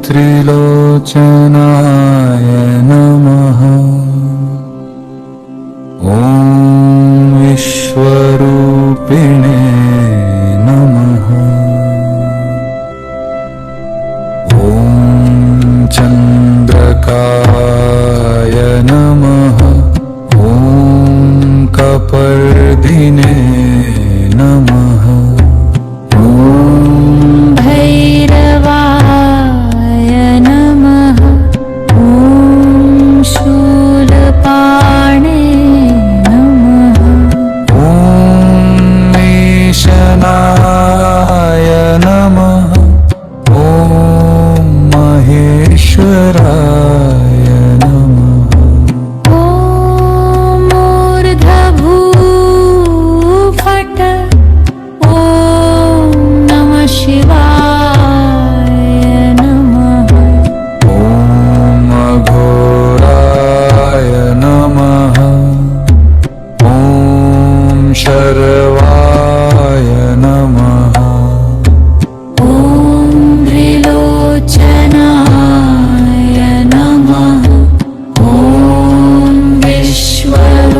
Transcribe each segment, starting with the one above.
त्रिलोचनाय नमः। ॐ विश्वरूपिणे नमः। ॐ चन्द्रकाय नमः। ॐ कपर्दिने नमः। ॐ भैरवाय नमः। ॐ शूलपाणे नमः। ॐ ईशनाय नमः। ॐ महेश्वराय नमः। ॐ ऊर्ध्वभूफट। ॐ नमः शिवाय नमः। ॐ अघोराय नमः। ॐ शर्वाय नमः। ॐ त्रिलोचनाय नमः। ॐ विश्वरूपिणे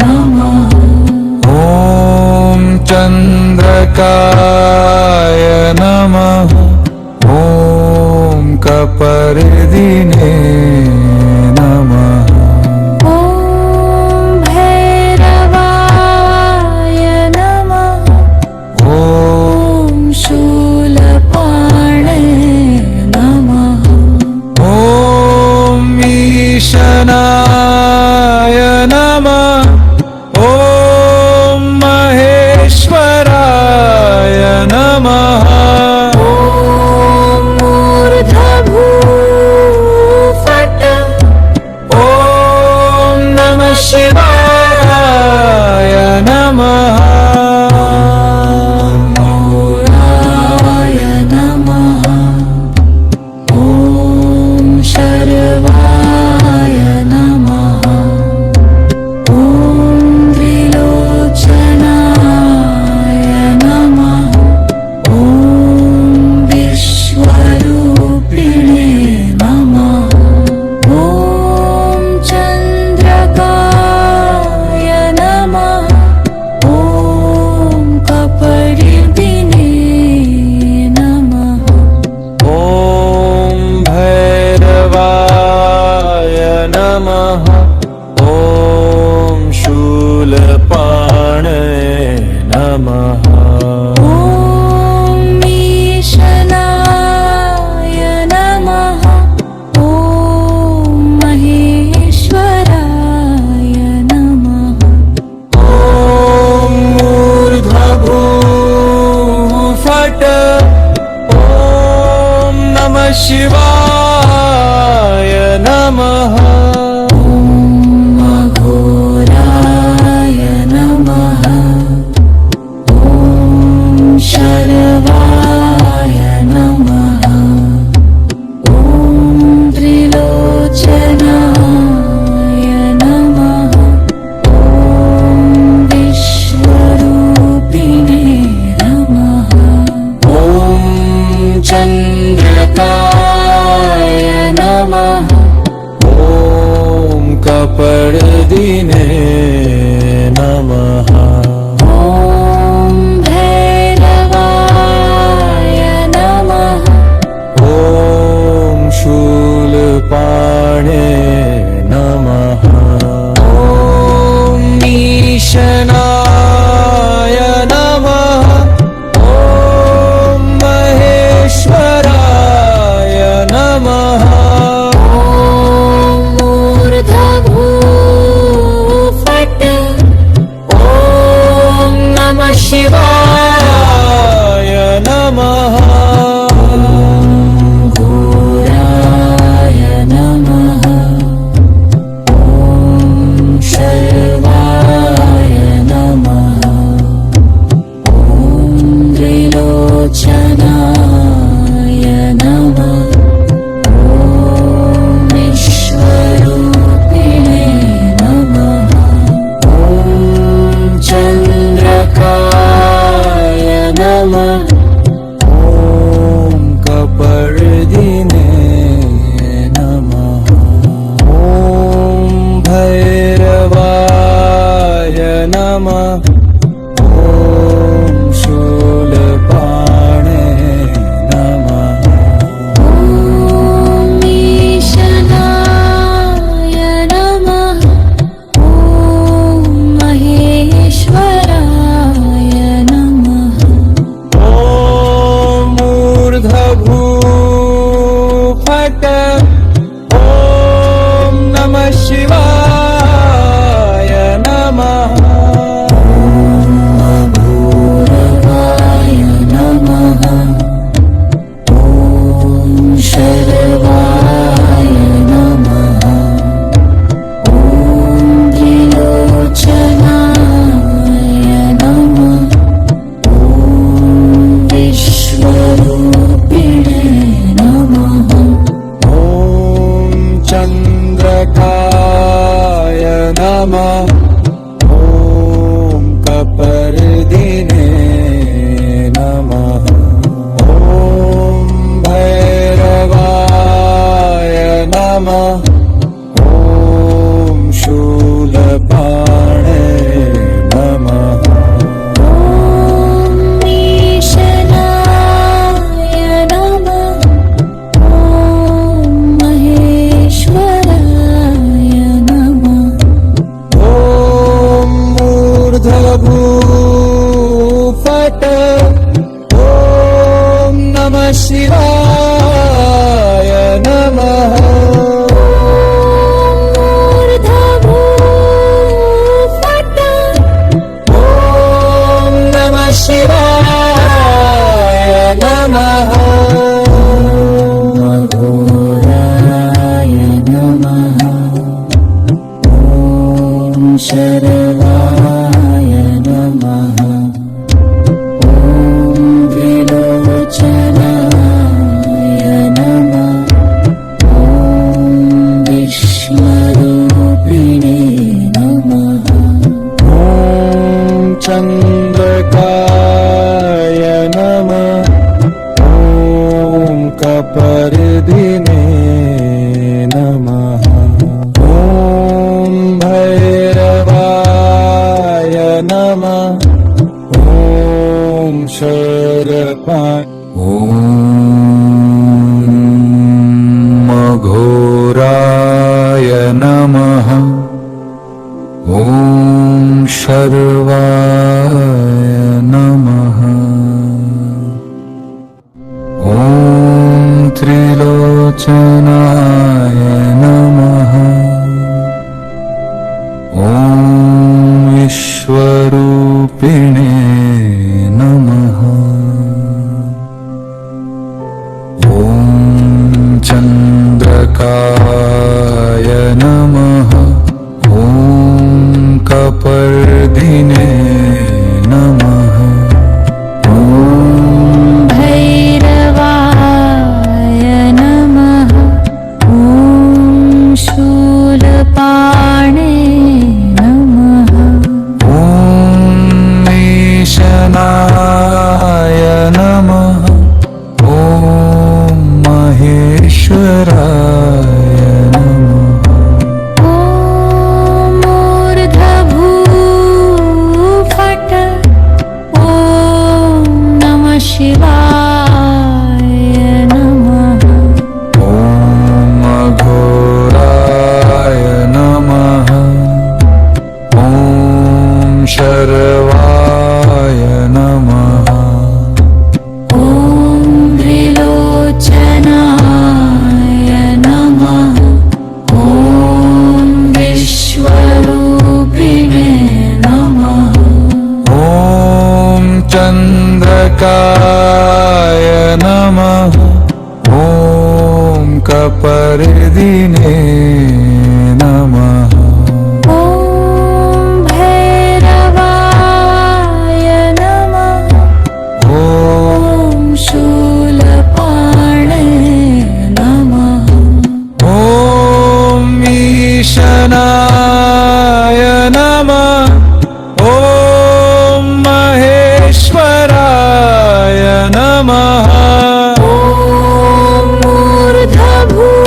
नमः। ॐ चन्द्रकाय नमः। ॐ कपर्दिने नमः। ॐ भैरवाय नमः। ॐ शूलपाणे नमः। ॐ ईशनाय नमः। ॐ महेश्वराय नमः। ॐ ऊर्ध्वभूफट। ॐ नमः शिवाय नमः। घोराय नमः। ॐ शर्वाय नमः। ॐ त्रिलोचनाय नमः। ॐ विश्वरूपिणे नमः। ॐ चन्द्रकाय नमः। ॐ कपर्दिने नमः। ॐ भैरवाय नमः। ॐ शूलपाणे नमः। ॐ ईशनाय नमः। ॐ महेश्वराय नमः। ॐ ऊर्ध्वभूफट। ॐ नमः शिवाय नमः। ॐ अघोराय नमः। ॐ शर्वाय नमः। ॐ त्रिलोचनाय नमः। ॐ विश्वरूपिणे नमः। ॐ चन्द्रकाय नमः। ॐ कपर्दिने नमः। ॐ भैरवाय नमः। ॐ शूलपाणे नमः। ॐ ईशनाय नमः। ॐ महेश्वराय नमः। ॐ ऊर्ध्वभूफट। फट ॐ नमः शिवाय नमः भूरवाय नमः ॐ शरवाय नमः ॐ त्रिलोचनाय नमः ॐ विश्वरूपिणे नमः ॐ चन्द्रकाय नमः ॐ कपर्दिने नमः ॐ भैरवाय नमः ॐ शूलपाणे नमः ॐ ईशनाय नमः ॐ महेश्वराय नमः ॐ मूर्धभूफट ॐ नमः शिवाय नमः ऊर्ध्वभूफट ॐ नमः शिवाय नमः अघोराय नमः ॐ शरवाय नमः ॐ त्रिलोचनाय नमः ॐ विश्वरूपिणे नमः ॐ चन्द्रकाय नमः ॐ कपर्दिने नमः ॐ भैरवाय नमः ॐ शरपा ॐ अघोराय नमः ॐ शर्वाय नमः ॐ त्रिलोचनाय नमः ॐ विश्वरूपिणे नमः ॐ चन्द्रकाय नमः ॐ कपर्दिने नमः ॐ भैरवाय नमः ॐ शूलपाणे नमः ॐ ईशनाय नमः ॐ महेश्वराय नमः ॐ ऊर्ध्वभूफट ॐ नमः शिवाय नमः ॐ अघोराय नमः ॐ शर्वाय नमः ॐ त्रिलोचनाय नमः ॐ विश्वरूपिणे नमः ॐ चन्द्रकाय नमः ॐ कपर्दिने नमः ॐ भैरवाय नमः ॐ ॐ शूलपाणे नमः ॐ ईशनाय नमः ॐ महेश्वराय नमः ॐ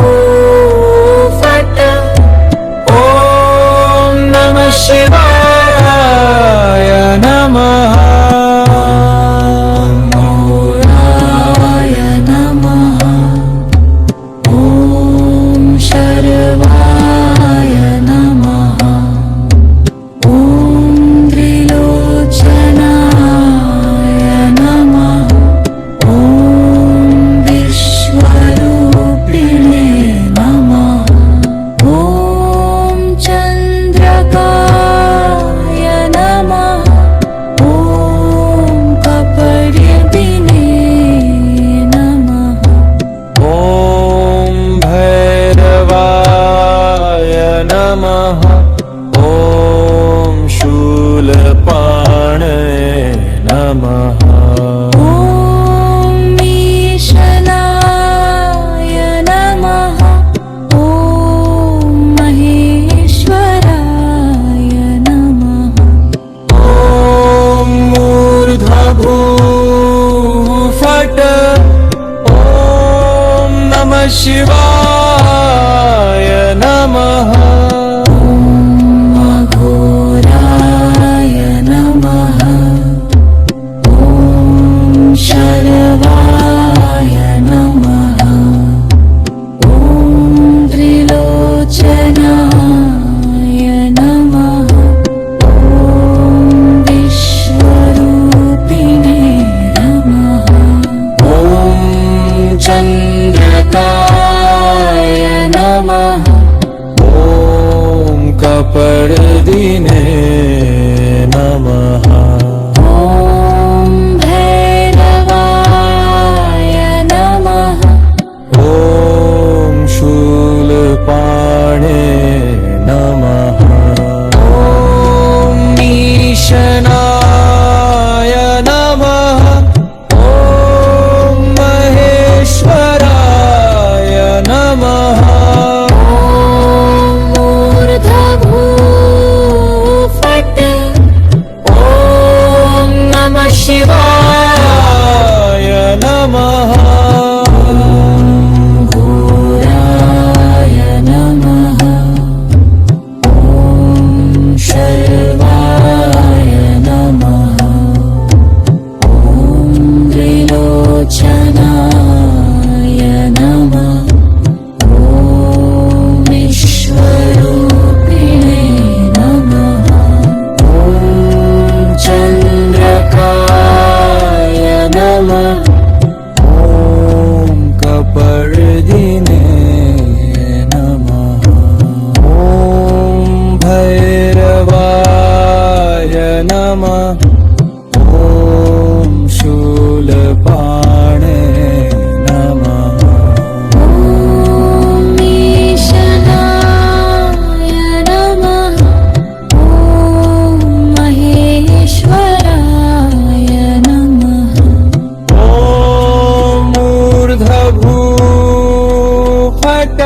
ऊर्ध्वभूफट ॐ नमः शिवाय नमः घोराय नमः ॐ शर्वाय नमः ॐ त्रिलोचनाय नमः ॐ शिवाय नमः अघोराय नमः ॐ शर्वाय नमः ॐ त्रिलोचनाय नमः ॐ विश्वरूपिणे नमः ॐ चन्द्रकाय नमः ॐ कपर्दिने नमः ॐ भैरवाय नमः ॐ शूलपाणे नमः ॐ ईशनाय नमः ॐ महेश्वराय नमः ऊर्ध्वभूफट् ॐ नमः शिवाय शिवाय नमः घोराय नमः ॐ शर्वाय नमः ॐ त्रिलोचनाय नमः ॐ विश्वरूपिणे नमः ॐ चन्द्रकाय नमः ॐ कपर्दिने नमः ॐ भैरवाय नमः ॐ शूलपाणे नमः ॐ ईशनाय नमः ॐ महेश्वराय नमः ॐ ऊर्ध्वभूफट्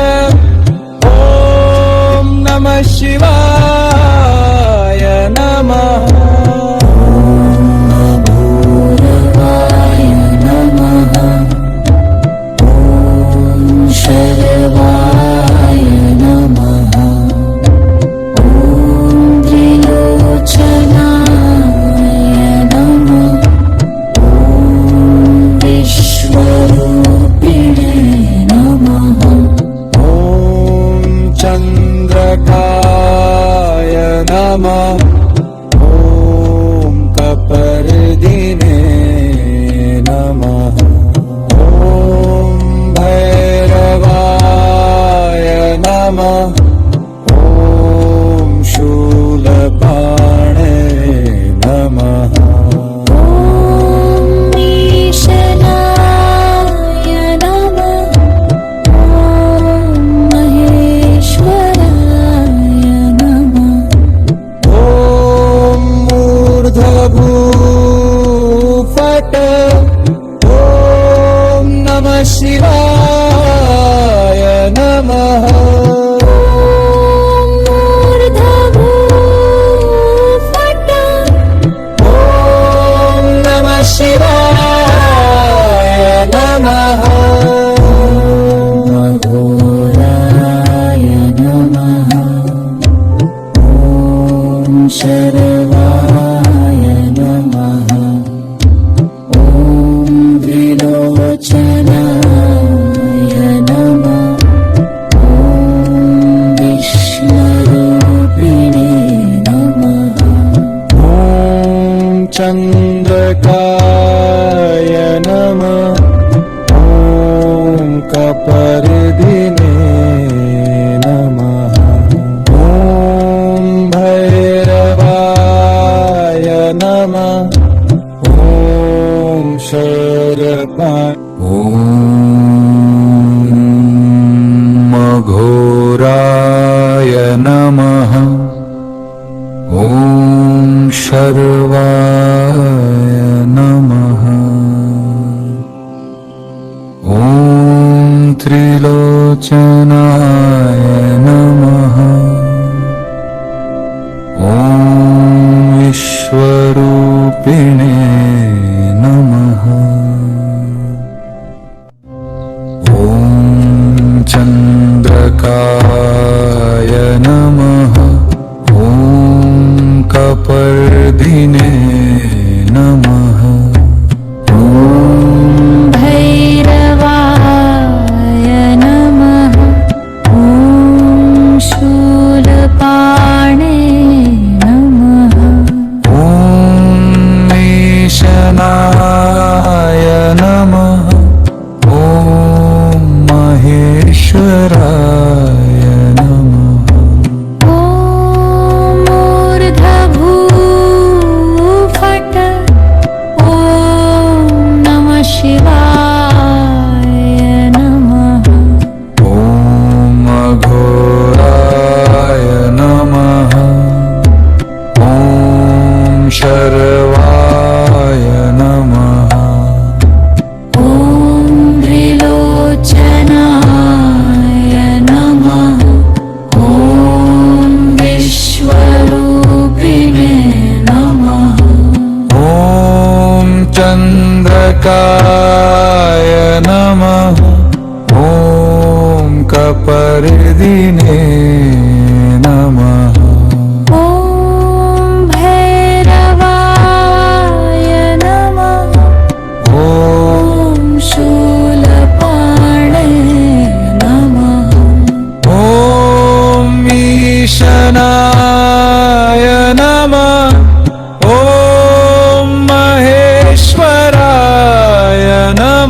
ॐ नमः शिवाय नमः भूरवाय नमः ॐ शर्वाय नमः ॐ त्रिलोचनाय नमः ॐ विश्वरूपिणे नमः ॐ चन्द्रकाय नमः ॐ कपर्दिने नमः ॐ भैरवाय नमः ॐ शूलपाणे नमः ॐ ईशनाय नमः ॐ महेश्वराय नमः ॐ ऊर्ध्वभूफट् ॐ नमः शिवाय नमः ऊर्ध्वभूफट् ॐ नमः शिवाय नमः अघोराय नमः ॐ शर्वाय नमः ॐ त्रिलोचनाय नमः ॐ विश्वरूपिणे नमः ॐ चन्द्रकाय नमः ॐ कपर्दिने नमः ॐ भैरवाय नमः ॐ शर्पा ॐ अघोराय नमः ॐ शर्वाय नमः ॐ त्रिलोचनाय नमः ॐ विश्वरूपिणे नमः ॐ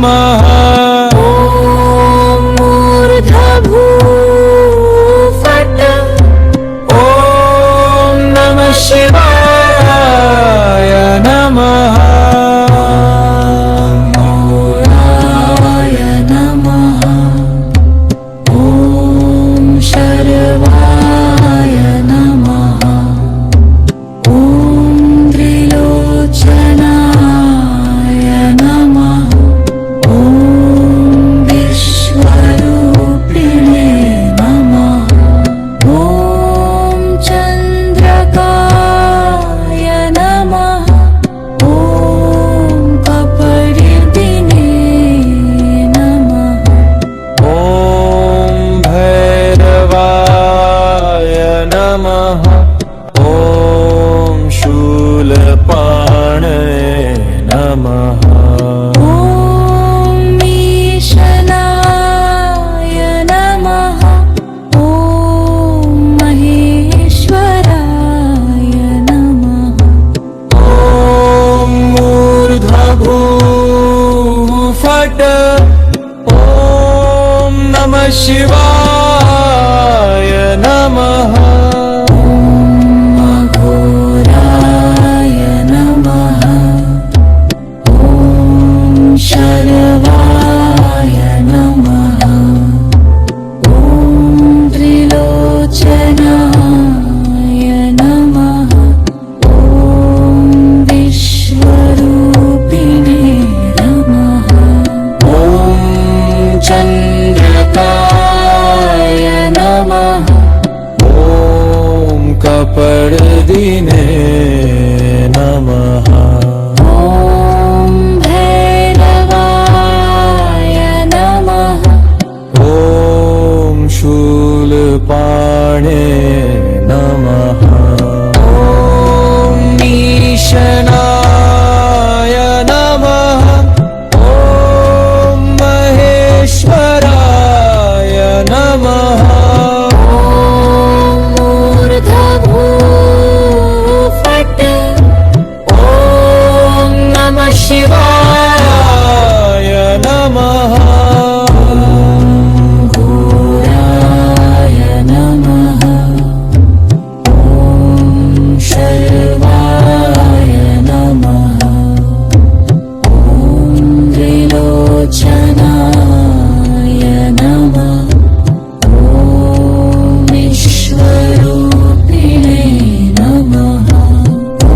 नमः ॐ मूर्धभूफट् ॐ नमः शिवाय नमः य नमः ॐ शर्वाय नमः ॐ त्रिलोचनाय नमः ॐ विश्वरूपिणे नमः ॐ चन्द्रकाय नमः ॐ कपर्दिने नमः ॐ भैरवाय नमः ॐ शूलपाणये नमः ॐ ईशनाय नमः ॐ महेश्वराय नमः ॐ मूर्धभूफट् ॐ नमः शिवाय नमः अघोराय नमः ॐ शर्वाय नमः ॐ त्रिलोचनाय नमः ॐ विश्वरूपिणे नमः ॐ चन्द्रकाय नमः ॐ कपर्दिने नमः ॐ भैरवाय नमः ॐ शूलपाणे नमः ॐ ईशनाय नमः ॐ महेश्वराय नमः ॐ मूर्धभूफट् ॐ नमः शिवाय नमः घोराय नमः ॐ शर्वाय नमः ॐ त्रिलोचनाय नमः ॐ विश्वरूपिणे नमः ॐ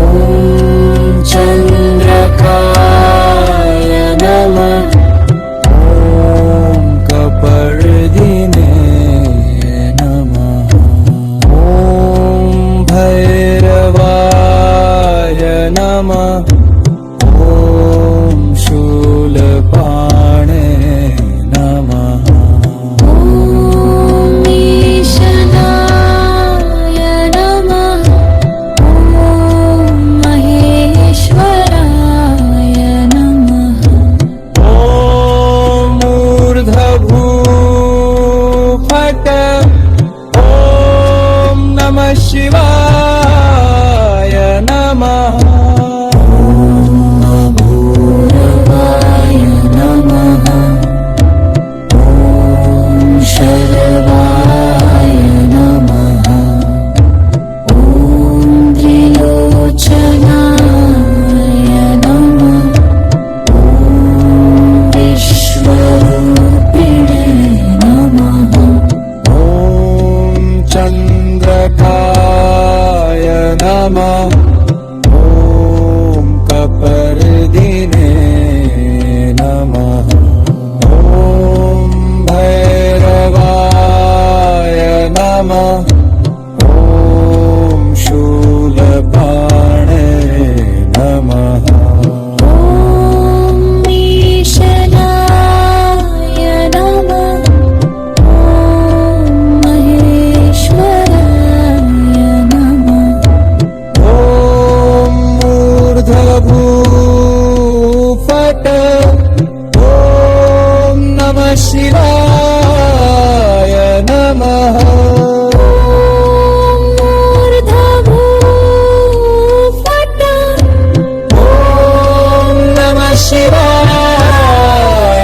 चन्द्रकाय नमः ॐ कपर्दिने नमः ॐ भैरवाय नमः ॐ शूलपाणे नमः ॐ ईशनाय नमः ॐ महेश्वराय नमः ॐ मूर्धभूफट् ॐ नमः शिवाय नमः भूरवाय नमः ॐ शर्वाय नमः ॐ त्रिलोचनाय नमः ॐ विश्वरूपिणे नमः ॐ चन्द्रकाय नमः ॐ कपर्दिने नमः ॐ भैरवाय नमः ॐ शूलपाणे नमः ॐ ईशनाय नमः ॐ महेश्वराय नमः ॐ मूर्धभूफट् ॐ नमः शिवाय नमः मूर्धभूफट् ॐ नमः शिवाय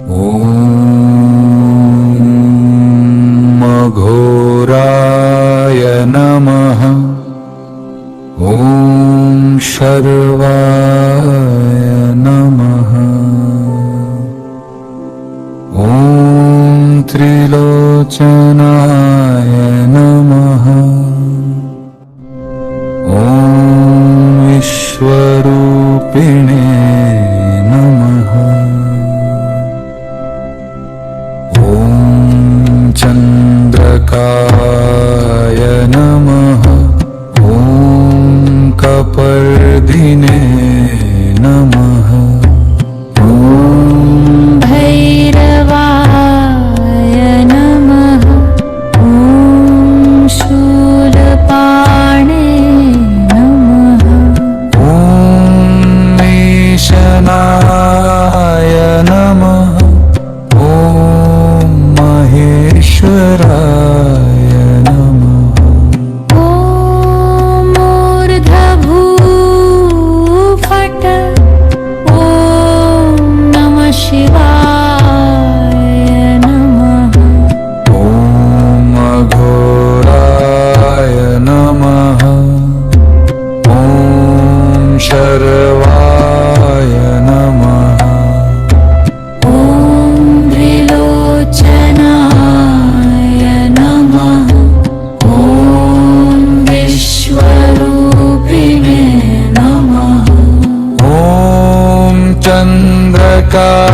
ॐ अघोराय नमः ॐ शर्वाय नमः ॐ त्रिलोचनाय नमः ॐ विश्वरूपिणे नमः ॐ चन्द्रकाय नमः ॐ कपर्दिने नमः ॐ भैरवाय नमः ॐ शूलपाणे नमः ॐ ईशनाय नमः ॐ महेश्वराय नमः ॐ ऊर्ध्वभूफट ॐ नमः शिवाय नमः ॐ अघोराय नमः ॐ शर्वाय नमः ॐ त्रिलोचनाय नमः ॐ विश्वरूपिणे नमः ॐ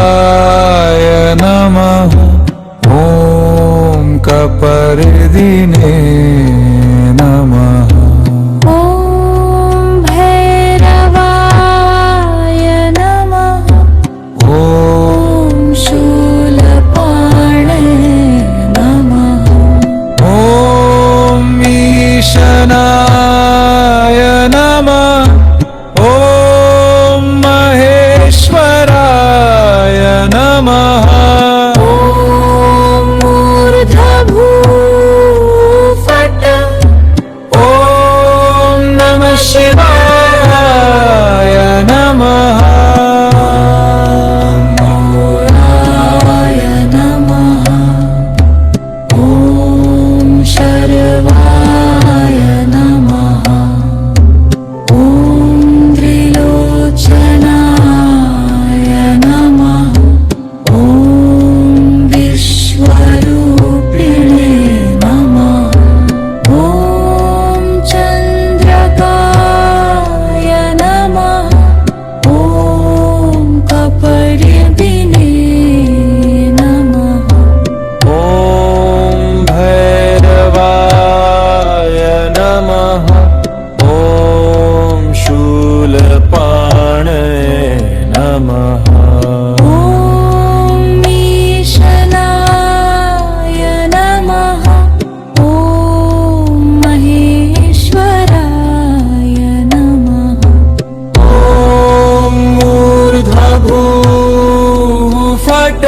चन्द्रकाय नमः ॐ कपर्दिने नमः ॐ भैरवाय नमः ॐ ॐ शूलपाणे नमः ॐ ईशनाय नमः ॐ महेश्वराय नमः ॐ ऊर्ध्वभूफट ॐ नमः शिवाय नमः य नमः ॐ शर्वाय नमः ॐ त्रिलोचनाय नमः ॐ विश्वरूपिणे नमः ॐ चन्द्रकाय नमः ॐ कपर्दिने नमः ॐ भैरवाय नमः ॐ शूलपाणे नमः ॐ ईशनाय नमः ॐ महेश्वराय नमः ॐ ऊर्ध्वभूफट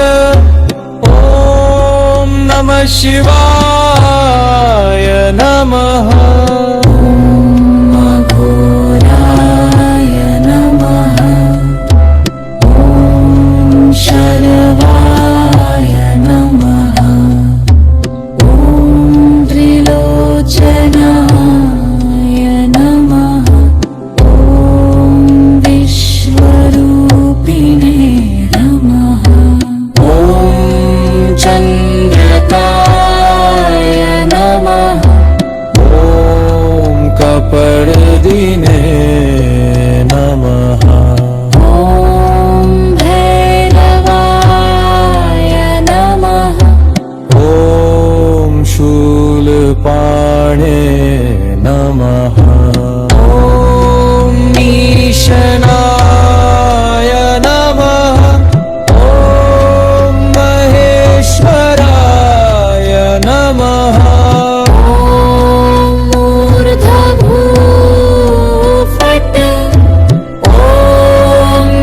ॐ नमः शिवाय नमः ॐ अघोराय नमः ॐ शर्वाय नमः ॐ त्रिलोचनाय नमः ॐ विश्वरूपिणे नमः ॐ चन्द्रकाय नमः ॐ कपर्दिने नमः ॐ भैरवाय नमः ॐ शूलपाणे नमः ॐ ईशनाय नमः ॐ महेश्वराय नमः ॐ ऊर्ध्वभूफट ॐ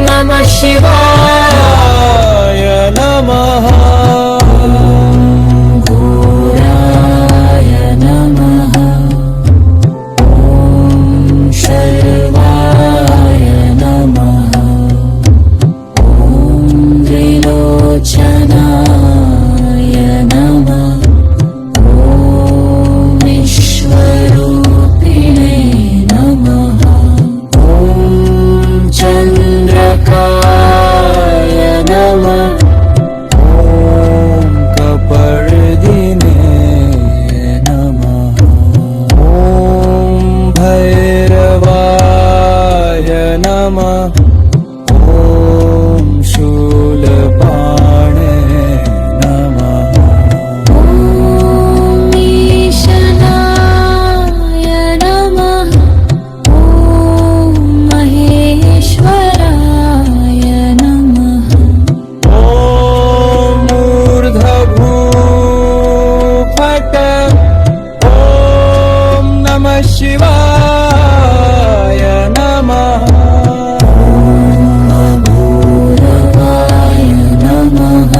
नमः शिवाय शिवाय नमः